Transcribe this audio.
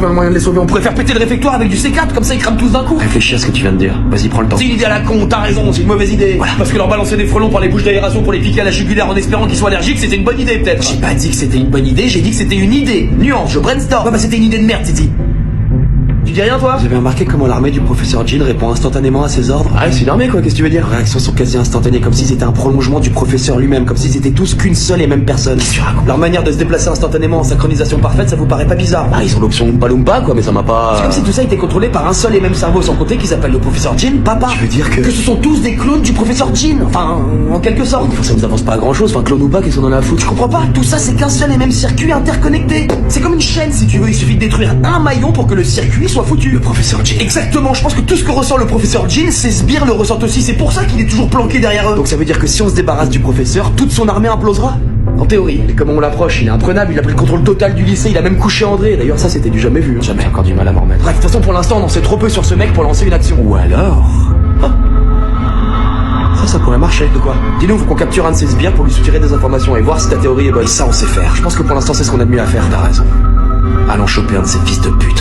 trouver un moyen de les sauver. On pourrait faire péter le réfectoire avec du C4, comme ça ils crament tous d'un coup. Réfléchis à ce que tu viens de dire. Vas-y, prends le temps. C'est une idée à la con, t'as raison, c'est une mauvaise idée. Voilà. Parce que leur balancer des frelons par les bouches d'aération pour les piquer à la jugulaire en espérant qu'ils soient allergiques, c'était une bonne idée peut-être. J'ai pas dit que c'était une bonne idée, j'ai dit que c'était une idée. Nuance, je brainstorm. Ouais, bah c'était une idée de merde, Titi. Tu dis rien, toi? Vous avez remarqué comment l'armée du professeur Jean répond instantanément à ses ordres? Ah, c'est une armée, quoi, qu'est-ce que tu veux dire? Leurs réactions sont quasi instantanées, comme si c'était un prolongement du professeur lui-même, comme s'ils étaient tous qu'une seule et même personne. Qu'est-ce que tu racontes? Leur manière de se déplacer instantanément en synchronisation parfaite, ça vous paraît pas bizarre? Bah, ils ont l'option Oompa Loompa, quoi, mais ça m'a pas... C'est comme si tout ça était contrôlé par un seul et même cerveau, sans compter qu'ils appellent le professeur Jean papa. Tu veux dire que... Que ce sont tous des clones du professeur Jean, enfin, en quelque sorte. Ça nous avance pas à grand chose, enfin, clone ou pas, qu'est-ce qu'on en a à foutre? Je comprends pas, tout ça c'est qu'un seul et même circuit interconnecté. C'est comme une chaîne si tu veux, il suffit de détruire un maillon pour que le circuit soit foutu. Le professeur Jean. Exactement, je pense que tout ce que ressent le professeur Jean, ces sbires le ressentent aussi, c'est pour ça qu'il est toujours planqué derrière eux. Donc ça veut dire que si on se débarrasse du professeur, toute son armée implosera? En théorie. Et comment on l'approche? Il est imprenable, il a pris le contrôle total du lycée, il a même couché André. D'ailleurs ça c'était du jamais vu. Jamais. J'ai encore du mal à m'en remettre. Bref, de toute façon pour l'instant on en sait trop peu sur ce mec pour lancer une action. Ou alors... Ça pourrait marcher. De quoi? Dis-nous, faut qu'on capture un de ces sbires pour lui soutirer des informations et voir si ta théorie est bonne. Et ça on sait faire. Je pense que pour l'instant c'est ce qu'on a de mieux à faire. T'as raison. Allons choper un de ces fils de pute.